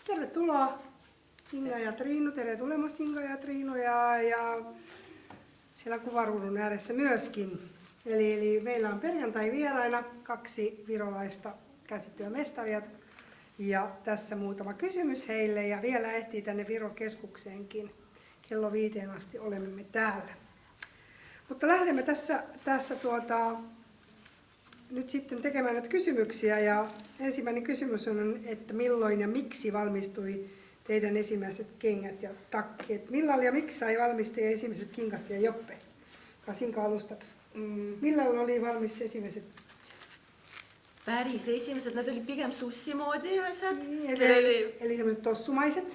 Tervetuloa Inga ja Triinu, tere tulemasta Inga ja Triinu ja siellä kuvaruudun ääressä myöskin. Eli meillä on perjantai vieraina 2 virolaista käsityömestaria ja tässä muutama kysymys heille ja vielä ehtii tänne Viro-keskukseenkin. Kello 5 asti olemme täällä. Mutta lähdemme tässä nyt sitten tekemään näitä kysymyksiä ja ensimmäinen kysymys on, että milloin ja miksi valmistui teidän ensimmäiset kengät ja takki? Milloin ja miksi sai valmistaa ensimmäiset kinkat ja Joppe? Sinka alusta. Milloin oli valmis ensimmäiset? Päris esimesed, nad olid pigem sussimoodi asjad. Eli sellaiset tossumaiset?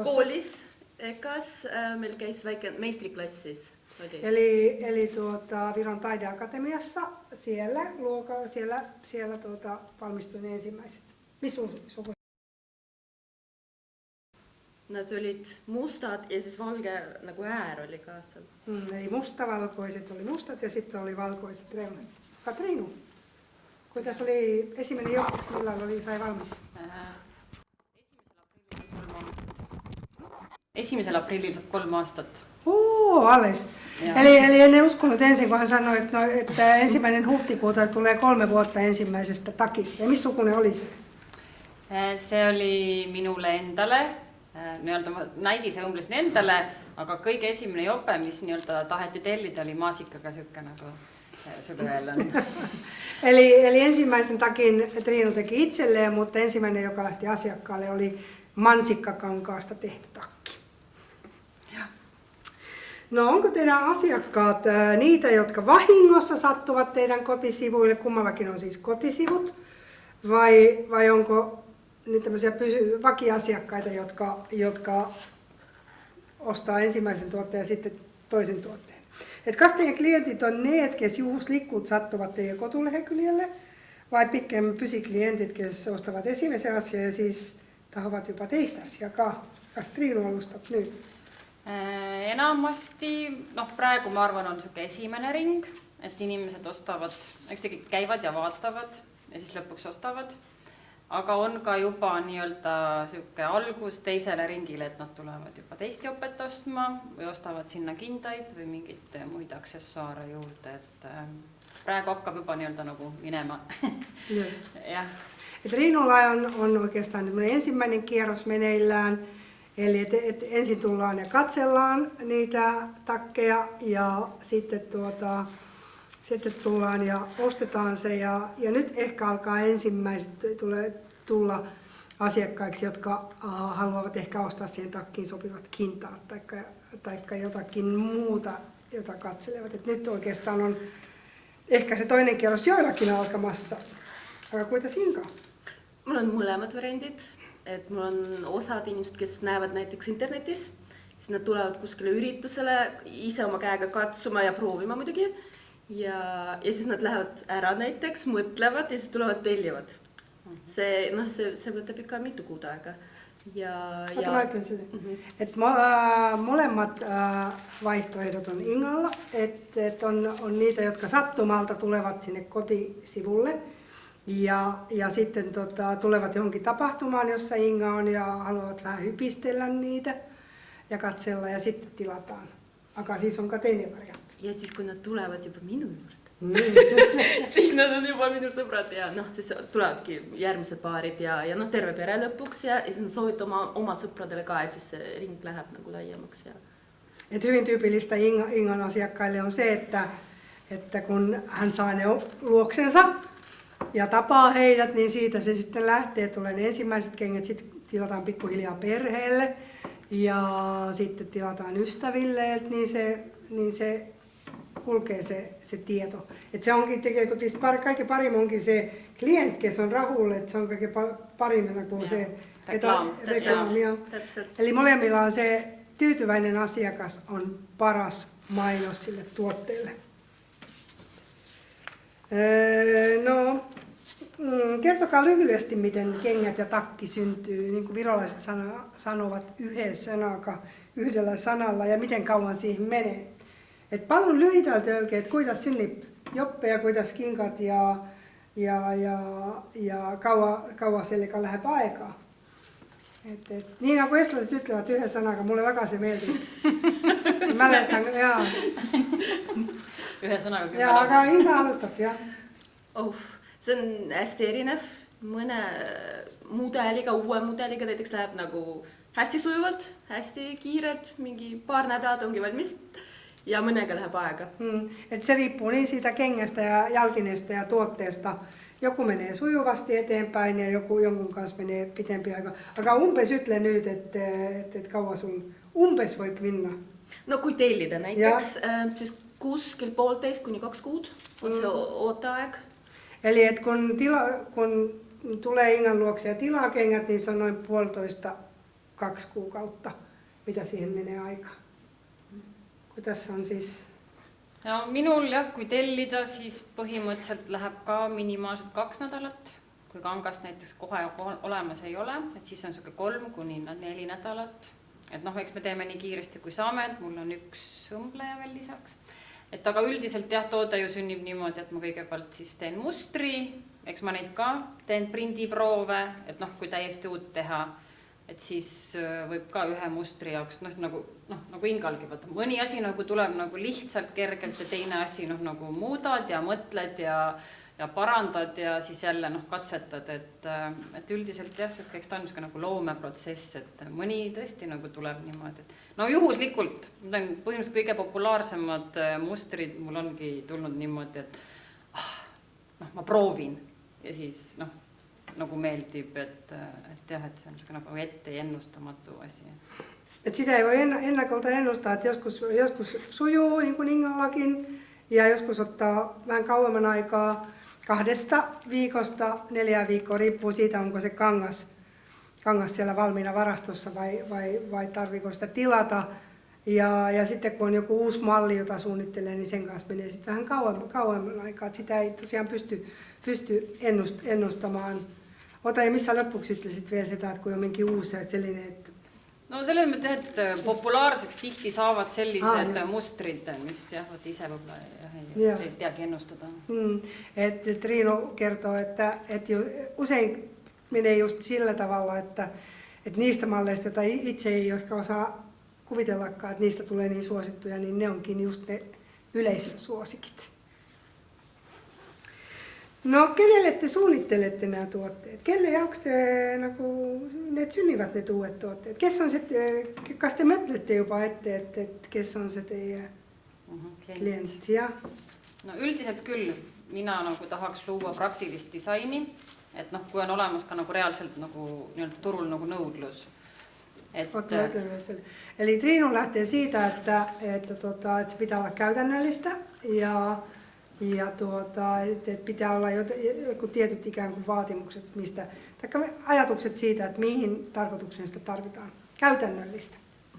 Koolis, EKAs, meil käis väike meistriklass siis. Eli Viron taideakatemiassa siellä valmistuin ensimmäiset. Missä suku? Nad olid mustad ja siis valge nagu äär oli ka seal. Eli mustavalkoiset oli mustat ja sitten oli valkoiset reunat. Katriinu, kuidas oli ensimmäinen Joppe, milloin sai valmis? 1. aprillil saab 3 aastat. Alles. Eli en uskonut ensin, kun hän sanoi, että 1. huhtikuuta tulee 3 vuotta ensimmäisestä takista. Ja missä sukunen oli se? See oli minule endale, nii-öelda ma näidise õmblesin endale, aga kõige esimene jope, mis nii-öelda taheti tellida, oli maasikaga siuke nagu sööllä on. Eli ensimmäisen takin Triinu teki itselleen, mutta ensimmäinen, joka lähti asiakkaalle, oli mansikkakankaasta tehty takki. No onko teidän asiakkaat niitä, jotka vahingossa sattuvat teidän kotisivuille, kummallakin on siis kotisivut, vai onko niitä tämmöisiä vakiasiakkaita, jotka ostaa ensimmäisen tuotteen ja sitten toisen tuotteen? Et kas teidän klientit on need, kes juhuslikult sattuvat teidän kotulehekyljelle, vai pikemmin pysiklientit, kes ostavat esimese asian ja siis tahovat jopa teistä asiaa ka? Kas Triinu alustab nüüd? Enamasti, praegu ma arvan, on siuke esimene ring, et inimesed ostavad, eks tegelikult käivad ja vaatavad ja siis lõpuks ostavad. Aga on ka juba nii-öelda siuke algus teisele ringile, et nad tulevad juba teist jopet ostma või ostavad sinna kindaid või mingit muid aksessuaare juurde, et praegu hakkab juba nii-öelda nagu minema. Just. Ja. Triinulla on oikeastaan ensimmäinen kierros meneillään. Eli et ensin tullaan ja katsellaan niitä takkeja ja sitten tullaan ja ostetaan se. Ja nyt ehkä alkaa ensimmäiset tulla asiakkaiksi, jotka haluavat ehkä ostaa siihen takkiin sopivat kintaat tai jotakin muuta, jota katselevat. Et nyt oikeastaan on ehkä se toinen kierros joillakin alkamassa. Aga kuinka Inga? Mul on mõlemad variandid. Et mul on osad inimesed, kes näevad näiteks internetis, siis nad tulevad kuskile üritusele ise oma käega katsuma ja proovima muidugi. Ja siis nad lähevad ära näiteks, mõtlevad ja siis tulevad tellivad. See võtab ikka mitu kuud aega. Oota, mä ütlen seda. Et molemmat vaihtoehdot on Ingalla, et on niitä, jotka sattumalta tulevat sinne kotisivulle. Ja sitten tulevat johonkin tapahtumaan, jossa Inga on ja haluavat vähän hypistellä niitä ja katsella ja sitten tilataan. Aga siis on ka teine variant. Ja siis kun nad tulevad juba minu juurde, siis nad on juba minu sõbrad ja siis tulevadki järgmised paarid ja terve pere lõpuks ja siis nad soovitavad oma sõpradele ka, et siis see ring läheb nagu laiemaks. Et hyvin tyypillistä Ingan asiakkaille on se, että kun hän saa ne luoksensa, ja tapaa heidät, niin siitä se sitten lähtee, tulee ne ensimmäiset kengät, sitten tilataan pikkuhiljaa perheelle ja sitten tilataan ystäville, niin se kulkee se tieto. Et se onkin kaikkein parim onkin se klient, kes on rahulle, että se on kaikkein parimena kuin se reklaamia. Eli molemmilla on se tyytyväinen asiakas on paras mainos sille tuotteelle. No, kertokaa lyhyesti, miten kengät ja takki syntyy, niin kuin virolaiset sanovat yhdellä sanalla ja miten kauan siihen menee. Et paljon lyhytältä oikein, että kuidas synnip Joppe ja kuidas kinkat ja kauan sellega läheb aikaa. Nii nagu eestlased ütlevad ühe sõnaga, mulle väga see meeldib. Mäletan, jaa. Ühe sõnaga küll. Jaa, aga Inga alustab, jah. See on hästi erinev. Mõne mudeliga, uue mudeliga näiteks läheb nagu hästi sujuvalt, hästi kiired, mingi paar nädalat ongi valmis ja mõnega läheb aega. Et se riippuu niin siitä kengästä ja jalkineesta ja tuotteesta. Joku menee sujuvasti eteenpäin ja jonkun kanssa menee pitempi aika. Aga umbes ütle nüüd, et kaua sul umbes võib minna? No kui tellida näiteks, siis kuskil 1,5 kuni 2 kuud on see ooteaeg. Eli et kun tulee Ingan luokse ja tilaa kengät, niin se on noin 1,5–2 kuukautta, mitä siihen menee aikaa. Kuidas on siis? No, minul jah, kui tellida, siis põhimõtteliselt läheb ka minimaalselt 2 nädalat. Kui kangast näiteks kohe olemas ei ole, et siis on siuke 3 kuni 4 nädalat. Et noh, eks me teeme nii kiiresti kui saame, et mul on üks õmbleja veel lisaks. Et aga üldiselt jah, toode ju sünnib niimoodi, et ma kõigepealt siis teen mustri, eks ma neid ka teen prindiproove, et noh, kui täiesti uut teha, et siis võib ka ühe mustri jaoks, nagu Ingalgi võtta. Mõni asi nagu tuleb nagu lihtsalt kergelt ja teine asi nagu muudad ja mõtled ja parandad ja siis jälle katsetad, et üldiselt jah, eks ta on nagu loomeprotsess, et mõni tõesti nagu tuleb niimoodi. No juhuslikult, põhimõtteliselt kõige populaarsemad mustrid mul ongi tulnud niimoodi, et ma proovin ja siis nagu meeldib, et jah, et see on nagu ette ennustamatu asi. Et sitä ei voi ennakolta ennustaa, että joskus sujuu niin kuin Ingallakin ja joskus ottaa vähän kauemman aikaa 2 viikosta 4 viikkoa, riippuu siitä, onko se kangas siellä valmiina varastossa vai tarviiko sitä tilata. Ja sitten kun on joku uusi malli, jota suunnittelee, niin sen kanssa menee sitten vähän kauemman aikaa. Sitä ei tosiaan pysty ennustamaan. Ota ja missä lõpuks ütlesid veel seda, et kui on mingi uus selline, et... No selles mõttes, et populaarseks tihti saavad sellised mustrid, mis jah, ise võib-olla ei teagi ennustada. Et Triinu kertoo, että usein menee just sillä tavalla, että niistä malleista, joita itse ei ehkä osaa kuvitellakaan, että niistä tulee niin suosittuja, niin ne onkin just ne yleisön suosikit. No, kenelle te suunnittelette nämä tuotteet? Kelle jaoks te ne synnivät ne uudet tuotteet? Kas te mõtlete juba ette, et kes on see teie klient? No üldiselt küll. Mina tahaks luua praktilist disaini, et kui on olemas ka reaalselt turul nõudlus. Oot, mä ütlen veel selle. Eli Triinu lähtee siitä, että se pitää olla käytännöllistä ja että pitää olla joku tietyt ikään kuin vaatimukset, tai ajatukset siitä, että mihin tarkoitukseen sitä tarvitaan. Käytännöllistä.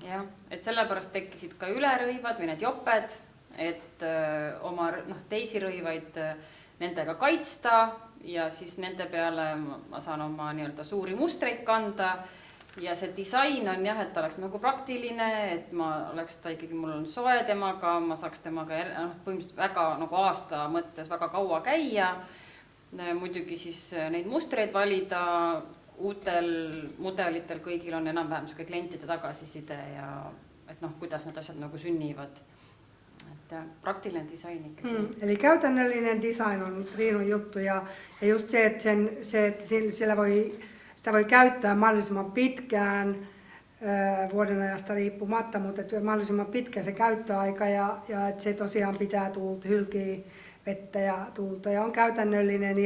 Jah, et sellepärast tekkisid ka ülerõivad või need joped, et oma teisi rõivaid nendega kaitsta ja siis nende peale ma saan oma suuri mustreid kanda. Ja see disain on jah, et ta oleks nagu praktiline, et ma oleks ta ikkagi, mul on soe temaga, ma saaks temaga põhimõtteliselt väga aasta mõttes väga kaua käia. Muidugi siis neid mustreid valida, uutel mudelitel kõigil on enam-vähem klientide tagasiside ja et kuidas need asjad nagu sünnivad. Et praktiline disain ikkagi. Eli käytännöllinen design on Triinun juttu ja just se, että sitä voi käyttää mahdollisimman pitkään vuoden ajasta riippumatta, mutta mahdollisimman pitkä se käyttöaika ja että se tosiaan pitää tuulta, hylkiä vettä ja tuulta ja on käytännöllinen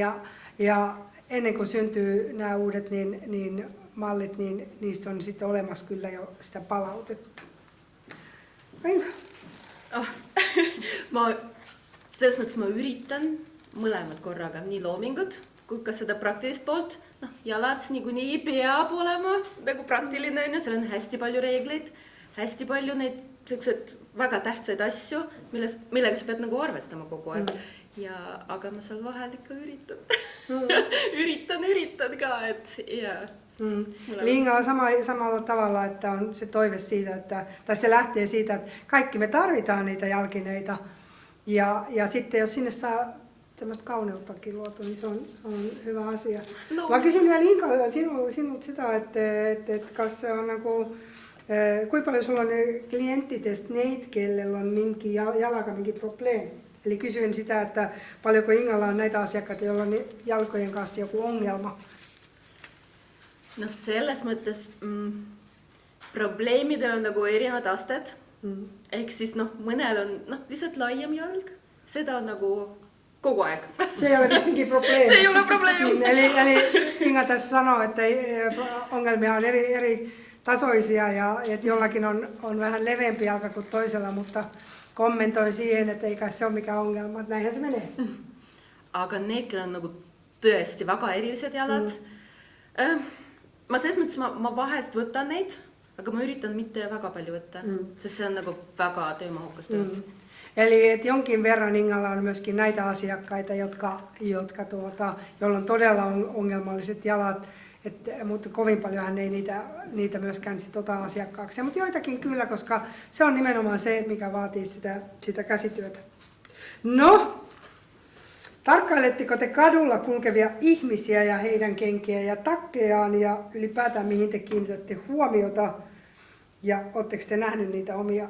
ja ennen kuin syntyy nämä uudet niin mallit, niin niissä on sitten olemassa kyllä jo sitä palautetta. Inga? Selles mõttes ma üritan mõlemad korraga, nii loomingut kui ka seda praktilist poolt. Jalad niikuinii peab olema nagu praktiline, seal on hästi palju reegleid, hästi palju neid väga tähtsaid asju, millega sa pead nagu arvestama kogu aeg. Aga ma seal vahel ikka üritan ka, et jaa. Eli Inga on samalla tavalla, että on se toive siitä, tai se lähtee siitä, että kaikki me tarvitaan niitä jalkineita ja sitten jos sinne saa tämmöistä kauneutakin luotu, niin se on hyvä asia. No. Mä kysyn vielä Inka sinut sitä, että kas se on niinku, kuinka paljon sulla on ne klienttitest neid, kellellä on minkin jalka minkin probleemi? Eli kysyin sitä, että paljonko Ingalla on näitä asiakkaita, joilla on jalkojen kanssa joku ongelma? No selles mõttes probleemidel on nagu erinevad asted. Ehk siis mõnel on lihtsalt laiem jalg. Seda on nagu kogu aeg. Se ei ole vist minkin probleemi. Se ei ole probleemi. Eli Inga tässä sanoo, että ongelmia on eri tasoisia ja että jollakin on vähän leveämpi jalka kuin toisella, mutta kommentoi siihen, että ei kai se ole mikään ongelma, että näinhän se menee. Aga need, kellel on nagu tõesti väga erilised jalad. Ma selles mõttes ma vahest võtan neid, aga ma üritan mitte väga palju võtta, sest se on nagu väga töömahukas töö. Eli että jonkin verran Ingalla on myöskin näitä asiakkaita, joilla on todella ongelmalliset jalat, mutta kovin paljon hän ei niitä myöskään sit ota asiakkaaksi. Mutta joitakin kyllä, koska se on nimenomaan se, mikä vaatii sitä käsityötä. No, tarkkailetteko te kadulla kulkevia ihmisiä ja heidän kenkiä ja takkejaan ja ylipäätään mihin te kiinnitätte huomiota? Ja ootteko te nähnyt niitä omia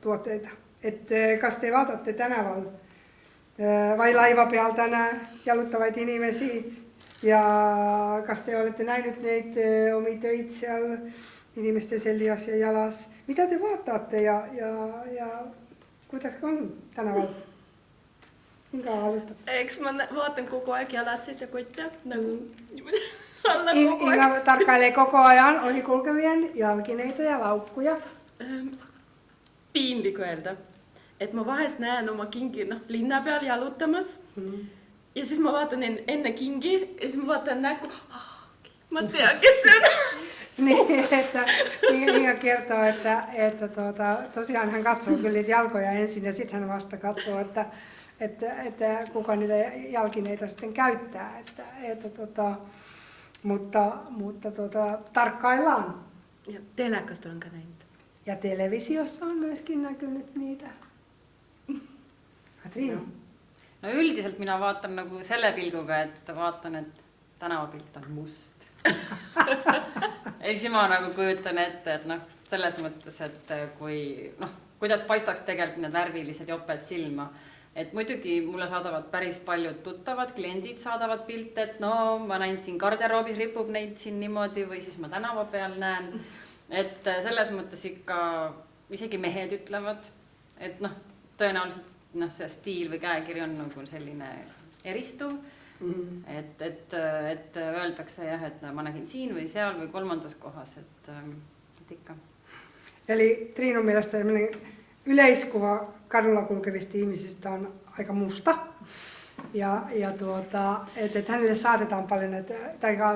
tuotteita? Että kas te vaatatte tänävällä vai laivapealta nämä jaluttavat inimisiä ja kas te olette nähnyt näitä omia töitä siellä inimisten seljas ja jalas? Mitä te vaattaatte ja kuidas on tänävällä? Minkä alusta? Eks ma vaatan kogu aeg jalatseid ja kotte. Alla kogu aeg. Inga tarkkailee koko ajan ohi kulkevien jalkineita ja laukkuja. Piinlik öelda, et ma vahest näen oma kingi linna peal jalutamas ja siis ma vaatan enne kingi ja siis ma vaatan näkku, ma tean, kes se on. Niin, että Inga kertoo, että tosiaan hän katsoo kyllä niitä jalkoja ensin ja sitten hän vasta katsoo, että kuka niitä jalkineita sitten käyttää. Mutta tarkkaillaan. Ja telekasta olen nähnyt. Ja televisiossa on myöskin näkynyt niitä. Katriina? No üldiselt mina vaatan nagu selle pilguga, että vaatan, et tänavapilt on must. Ja siis ma nagu kujutan ette, et selles mõttes, et kuidas paistaks tegelikult need värvilised joped silma. Et muidugi mulle saadavad päris paljud tuttavad, kliendid saadavad pilte, et ma näin siin garderoobis ripub neid siin niimoodi või siis ma tänava peal näen. Et selles mõttes ikka isegi mehed ütlevad, et tõenäoliselt see stiil või käekiri on nagu selline eristuv. Et öeldakse jah, et ma nägin siin või seal või kolmandas kohas, et ikka. Eli Triinun mielestä yleiskuva kadulla kulkevista ihmisistä on aika musta. Ja että hänelle saatetaan paljon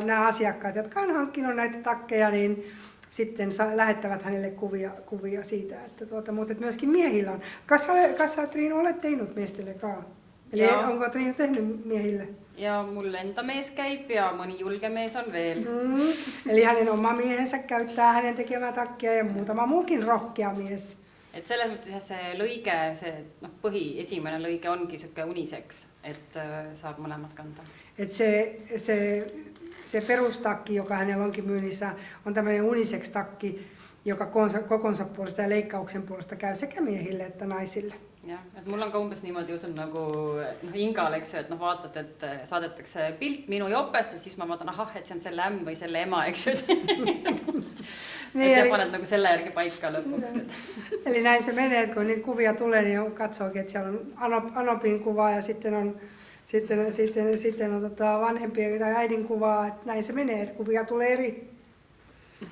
nämä asiakkaat, jotka on hankkinut näitä takkeja, niin sitten lähettävät hänelle kuvia siitä, mutta myöskin miehillä on. Kas sä Triinu olet teinud miestillekaan? Eli Joo. onko Triinu tehnyt miehille? Ja mulle enda mees käib ja mõni julge mees on veel. Eli hänen oma miehensä käyttää hänen tekemää takkia ja muutama muukin rohkea mies. Et selles mõttes see lõige, see esimene lõige ongi siuke uniseks, et saab mõlemad kanda. Et se perustakki, joka hänellä onkin myynnissä, on tämmöinen unisex takki, joka kokonsa puolesta ja leikkauksen puolesta käy sekä miehille että naisille. Jah, et mul on ka umbes niimoodi juhtunud nagu Ingal, eks ju, et vaatad, et saadetakse pilt minu jopest ja siis ma vaatan, et see on selle ämm või selle ema, eks ju. Et ja paned nagu selle järgi paika lõpuks. Eli näin se menee, että kun niitä kuvia tulee, niin katsookin, että siellä on Anopin kuva ja sitten on vanhempien tai äidin kuvaa. Että näin se menee, että kuvia tulee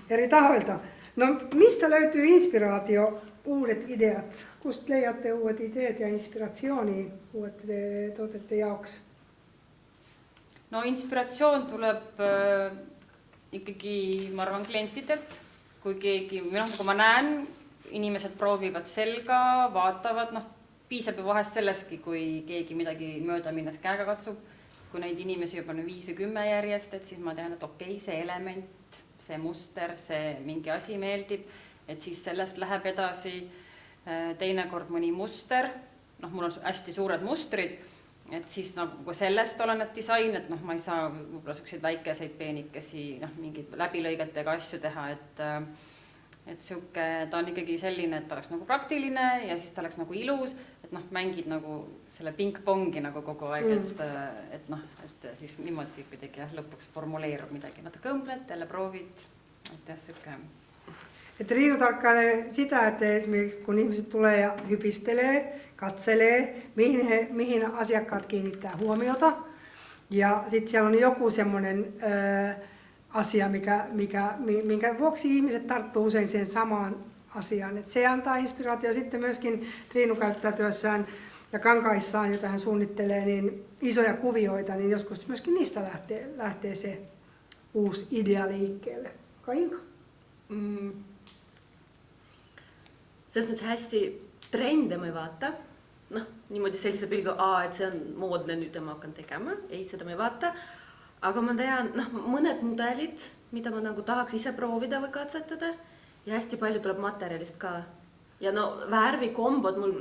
eri tahoilta. No mistä löytyy inspiraatio, uudet ideat? Kust leiatte uudet ideet ja inspiratsiooni uudet tootete jaoks? No inspiratsioon tuleb ikkagi, ma arvan, klientidelt. Kui keegi, kui ma näen, inimesed proovivad selga, vaatavad, piisab ju vahest selleski, kui keegi midagi mööda minnes käega katsub. Kui neid inimesi juba 5 või 10 järjest, et siis ma tean, et okei, see element, see muster, see mingi asi meeldib, et siis sellest läheb edasi teinekord mõni muster. Mul on hästi suured mustrid, et siis nagu sellest oleneb disain, et noh, ma ei saa võib-olla selliseid väikeseid peenikesi, noh, mingeid läbilõigetega asju teha, et sihuke, ta on ikkagi selline, et ta oleks nagu praktiline ja siis ta oleks nagu ilus, et noh, mängid nagu selle ping-pongi nagu kogu aeg, et noh, et siis niimoodi kuidagi jah, lõpuks formuleerub midagi, natuke õmbled, jälle proovid, et jah, sihuke. Et Triinu tarkkailee sitä, että esimerkiksi kun ihmiset tulee ja hypistelee, katselee, mihin asiakkaat kiinnittää huomiota. Ja sitten siellä on joku semmoinen asia, minkä vuoksi ihmiset tarttuu usein siihen samaan asiaan. Et se antaa inspiraatio. Sitten myöskin Triinu käyttää työssään ja kankaissaan, jota hän suunnittelee, niin isoja kuvioita, niin joskus myöskin niistä lähtee se uusi idea liikkeelle. Inka? Selles mõttes hästi trende ma ei vaata. Noh, niimoodi sellise pilgu, et see on moodne, nüüd ma hakkan tegema. Ei, seda ma ei vaata. Aga ma tean, mõned mudelid, mida ma nagu tahaks ise proovida või katsetada. Ja hästi palju tuleb materjalist ka. Ja värvikombod mul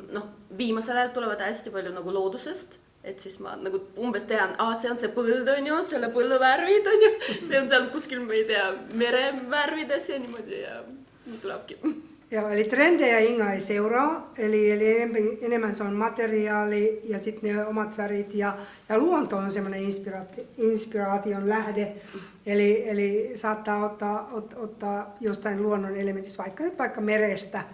viimasel ajal tulevad hästi palju nagu loodusest. Et siis ma nagu umbes tean, see on see põld, on ju, selle põllu värvid, on ju. See on seal kuskil, ma ei tea, mere värvides ja niimoodi ja tulebki. Ja, eli trendejä Inga ei seuraa, eli enemmän se on materiaali ja sitten ne omat värit ja luonto on semmoinen inspiraation lähde. Eli saattaa ottaa jostain luonnon elementistä, vaikka merestä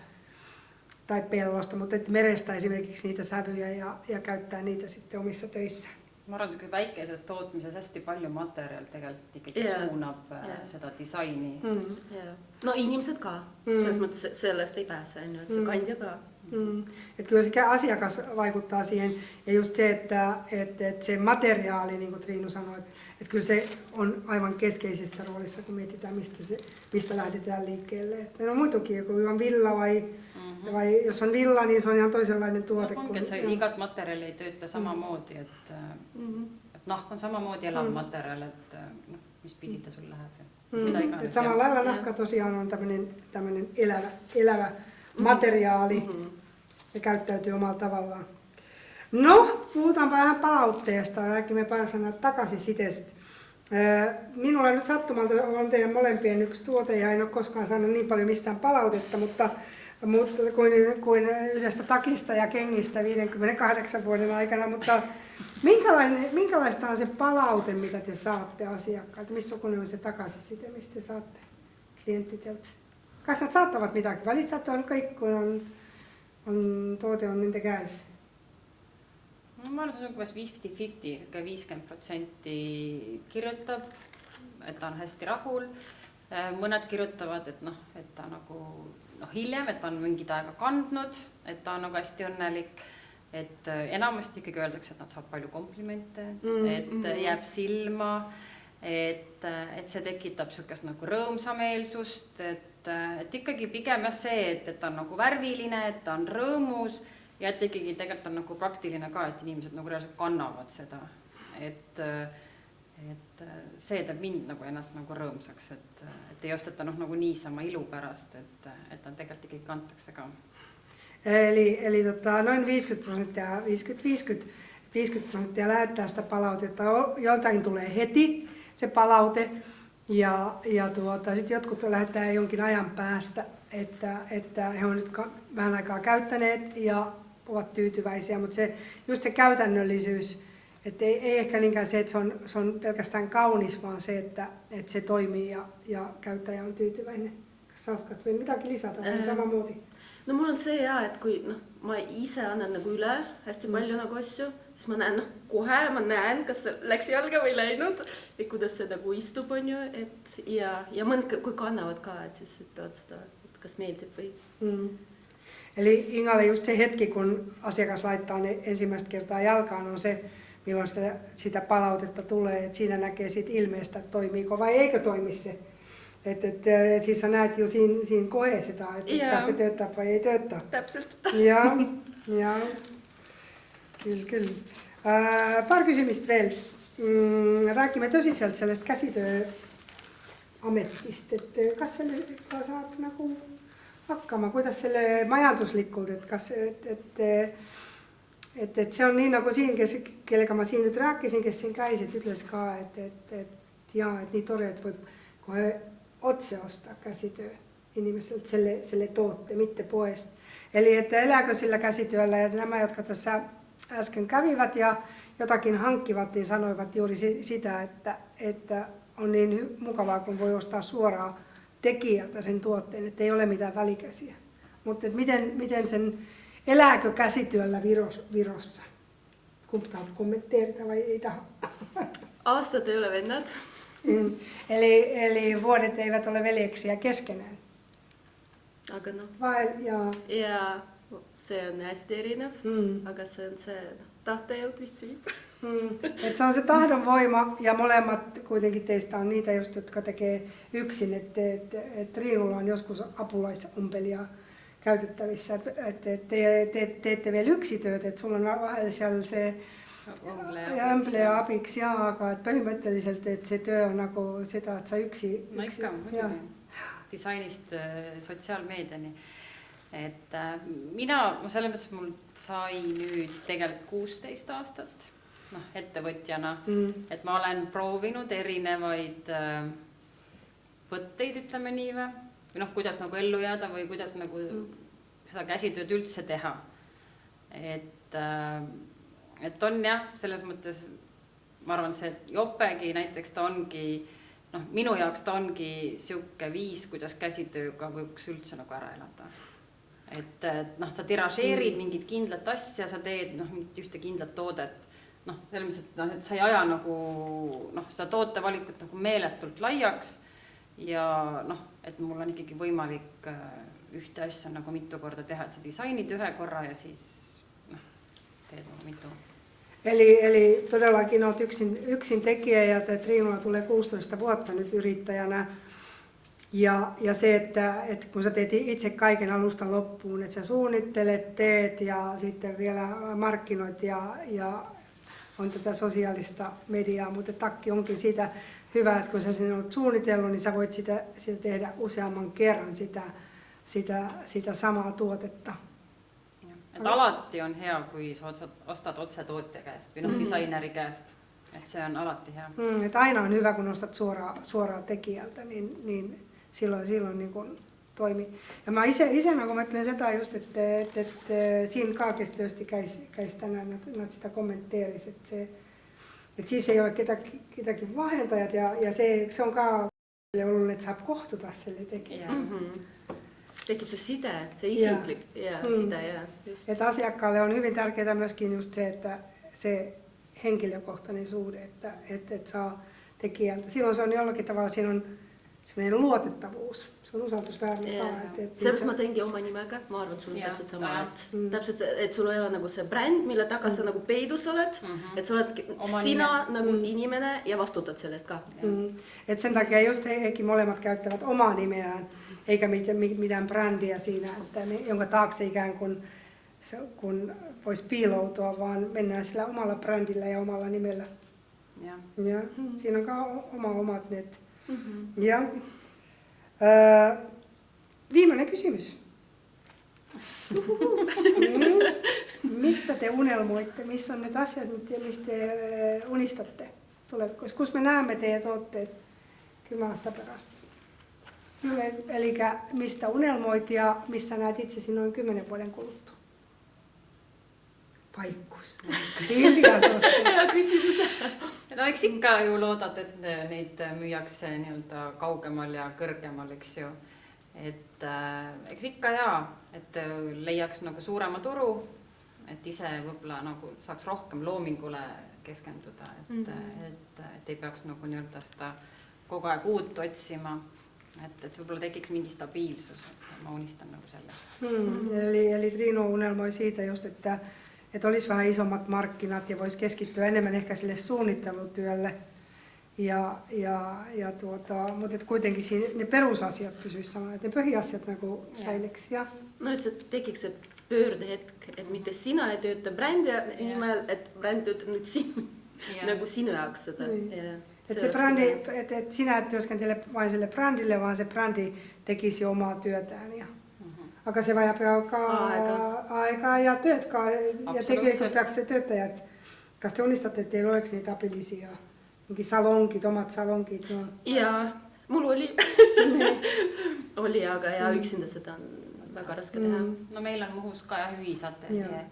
tai pellosta, mutta että merestä esimerkiksi niitä sävyjä ja käyttää niitä sitten omissa töissä. Ma arvan, et väikeses tootmises hästi palju materjal tegelikult ikkagi suunab seda disaini. No inimesed ka, selles mõttes sellest ei pääse, et see kandja ka. Että kyllä se asiakas vaikuttaa siihen ja just se, että se materiaali, niin kuin Triinu sanoi, että kyllä se on aivan keskeisessä roolissa, kun mietitään, mistä lähdetään liikkeelle. Että ne on muitakin, kun on villa vai jos on villa, niin se on ihan toisenlainen tuote. Onkin, että igat materjali ei töötä samamoodi, että nahk on samamoodi elav materjal, että mis pidi ta sul läheb. Et samalla lailla nahka tosiaan on tämmöinen elävä materiaali ja käyttäytyy omalla tavallaan. No, puhutaanpa vähän palautteesta. Rääkimme pari sanaa takaisin sitestä. Minulla nyt sattumalta on teidän molempien yksi tuote ja en ole koskaan saanut niin paljon mistään palautetta, mutta kuin yhdestä takista ja kengistä 58 vuoden aikana, mutta minkälaista on se palaute, mitä te saatte asiakkailta? Missä on se takaisin sitten, mistä te saatte klienttiteltä? Kas nad saattavat midagi, välistad on kõik, kun tuote on nende käes? No, ma arvan, see on 50-50, 50% kirjutab, et ta on hästi rahul. Mõned kirjutavad, et ta nagu hiljem, et ta on mingid aega kandnud, et ta on nagu hästi õnnelik, et enamasti ikkagi öeldakse, et nad saab palju komplimente, et jääb silma, et see tekitab sükast nagu rõõmsameelsust, et ikkagi pigem see, et ta on nagu värviline, et ta on rõõmus ja et ikkagi tegelikult on nagu praktiline ka, et inimesed nagu reaalselt kannavad seda, et see teeb mind nagu ennast nagu rõõmsaks, et ei osteta nagu niisama ilu pärast, et ta tegelikult ikkagi kantakse ka. Eli noin 50% ja 50% lähettää sitä palautetta. Joltain tulee heti se palaute ja sitten jotkut lähettää jonkin ajan päästä, että he on nyt vähän aikaa käyttäneet ja ovat tyytyväisiä, mutta just se käytännöllisyys, että ei ehkä niinkään se, että se on pelkästään kaunis, vaan se, että se toimii ja käyttäjä on tyytyväinen. Kas oskad veel midagi lisada või sama moodi? No mul on see et kui ma ise annan nagu üle hästi palju nagu asju, siis ma näen kohe, ma näen, kas see läks jalga või läinud, et kuidas see nagu istub, on ju, ja mõned kui kannavad ka, et siis ütlevad seda, et kas meeldib või. Eli Ingalle just se hetki, kun asiakas laittaa ne ensimmäistä kertaa jalkaan, on se, milloin sitä palautetta tulee, että siinä näkee siitä ilmeestä, että toimiiko vai eikö toimi se. Siis sä näet jo siinä koe sitä, että kas se tööttää vai ei tööttää. Täpselt. Ja. Kyllä. Paar kysymistä veel. Räägime tõsiselt sellest käsitööametist, et kas sellega saab nagu hakkama, kuidas selle majanduslikult, et et se on niin nagu siin, kellega ma siin nüüd rääkisin, kes siin käisid, ütles ka, et nii tore, et võib kohe otse osta käsityö inimeseltä selle tootte, mitte poest. Eli että elääkö sillä käsityöllä, ja nämä, jotka tässä äsken kävivät ja jotakin hankkivat, niin sanoivat juuri sitä, että on niin mukavaa, kun voi ostaa suoraan tekijältä sen tuotteen, että ei ole mitään välikäsiä. Mutta miten sen, elääkö käsityöllä Virossa? Kumpi tahansa kommenteerata vai ei taha? Aastat ei ole vennad. Eli vuodet eivät ole veljeksiä keskenään. Aga noh, ja see on hästi erinev, aga see on se tahtejõud vist süüb. Et se on se tahdonvoima ja molemmat kuitenkin teistä on niitä just, jotka tekee yksin, että Triinulla on joskus apulaisompelia käytettävissä, että teette vielä yksitööt, että sulla on vahel seal se ömpleja abiks aga et põhimõtteliselt, et see töö on nagu seda, et sa üksi. No ikka, muidugi. Disainist sotsiaalmeediani. Et mina selles mõttes mul sai nüüd tegelikult 16 aastat ettevõtjana, et ma olen proovinud erinevaid võtteid, ütleme nii või kuidas nagu ellu jääda või kuidas nagu seda käsitööd üldse teha. Et on jah, selles mõttes ma arvan, see Jopegi näiteks ta ongi, minu jaoks ta ongi siuke viis, kuidas käsitööga võiks üldse nagu ära elada. Et sa tiražeerid mingit kindlat asja, sa teed mingit ühte kindlat toodet, selles mõttes, et sa ei aja nagu seda tootevalikut nagu meeletult laiaks ja et mul on ikkagi võimalik ühte asja nagu mitu korda teha, et sa disainid ühe korra ja siis teed nagu mitu. Eli todellakin olet yksin tekijä ja Triinulla tulee 16 vuotta nyt yrittäjänä. Ja se, että kun sä teet itse kaiken alusta loppuun, että sä suunnittelet, teet ja sitten vielä markkinoit ja on tätä sosiaalista mediaa, mutta takki onkin siitä hyvä, että kun sä sen olet suunnitellut, niin sä voit sitä tehdä useamman kerran sitä samaa tuotetta. Et alati on hea, kui sa ostad otse tootja käest või disaineri käest. Et see on alati hea. Et aina on hyvä, kun ostat suoraan tekijältä, niin silloin niin kuin toimii. Ja mä itse nagu mõtlen seda just, että siin ka, kes tõesti käis tänään, nad sitä kommenteeris, et siis ei ole kedagi vahendajat ja se on ka oluline, et saab kohtuda selle tekijä. Tekib se side, se isiklik side ja just. Et asiakkaalle on hyvin tärkeää myöskin just se, että se henkilökohtainen suhde, että saa tekijältä. Silloin se on jollakin tavalla, siinä on semmoinen luotettavuus. Se on usaldusväärne ka. Sellepärast ma teengi oma nimega, ma arvan, sul on täpselt sama, et sul ei ole nagu see bränd, mille taga sa nagu peidus oled, et sa oled sina nagu inimene ja vastutad sellest ka. Et sen takia just hekin molemmat käyttävät omaa nimeään, eikä mitään brändiä siinä, jonka taakse ikään kuin kun voisi piiloutua, vaan mennään sillä omalla brändillä ja omalla nimellä. Ja siinä on omat net. Ja viimeinen kysymys. Mistä te unelmoitte? Missä on ne asiat, mistä te unistatte? Kus me näemme teidän tuotteet 10 aastat pärast? Eli mistä unelmoit ja missä näet itsesi noin 10 vuoden kuluttua? Vaikkus. Hiljaisuus. Hea küsimus. No eks ikka ju loodad, et neid müüakse nii-öelda kaugemal ja kõrgemal, eks ju. Et eks ikka jaa, et leiaks nagu suurema turu, et ise võbla nagu saaks rohkem loomingule keskenduda, et ei peaks nagu nii-öelda seda kogu aeg uut otsima. Et võib-olla tekiks mingi stabiilsus, et ma unistan nagu sellest. Eli Triinu unelmoi siitä just, että olisi vähän isommat markkinat ja voisi keskittyä enemmän ehkä sille suunnittelutyölle. Mutta kuitenkin ne perusasiat pysyisivät samalla, että ne põhiasiat nagu säiliks. No, et see tekiks see pöördehetk, et mitte sina ei tööta brändi nimel, et bränd töötab nüüd nagu sinu jaoks seda. Et se brändi, et sinä et työskentele vain sille brändille, vaan se brändi tekisi omaa työtään ja aga se vajab ju ka aega ja tööd ka ja Absoluutselt. tegelikult peaks see töötajad, kas te unistate, et teil oleks neid abilisi ja mingi salongid, omad salongid, no. jaa, mul oli oli, aga ja üksinda seda on väga raske teha. no meil on Muhus ka jah ühisateljee.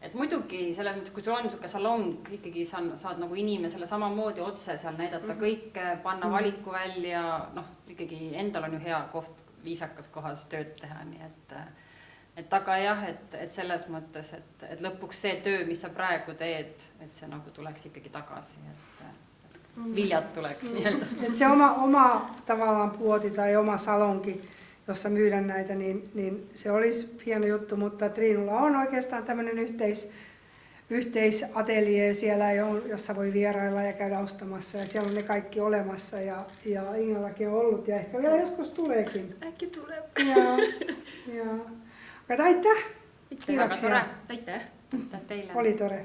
Et muidugi selles mõttes, kui sul on niisugune salong, ikkagi saad nagu inimesele samamoodi otse seal näidata kõike, panna valiku välja, noh, ikkagi endal on ju hea koht, viisakas kohas tööd teha, nii et aga jah, et selles mõttes, et lõpuks see töö, mis sa praegu teed, et see nagu tuleks ikkagi tagasi, et viljat tuleks nii-öelda. Et se oma tavallaan puoti tai oma salonki, jossa myydään näitä, niin se olisi hieno juttu, mutta Triinulla on oikeastaan tämmöinen yhteisateljee siellä, jossa voi vierailla ja käydä ostamassa ja siellä on ne kaikki olemassa ja Ingallakin on ollut ja ehkä vielä joskus tuleekin. Äkki tulee. Joo. Mutta aitäh! Kiitoksia. Aitäh! Teille. Oli tore.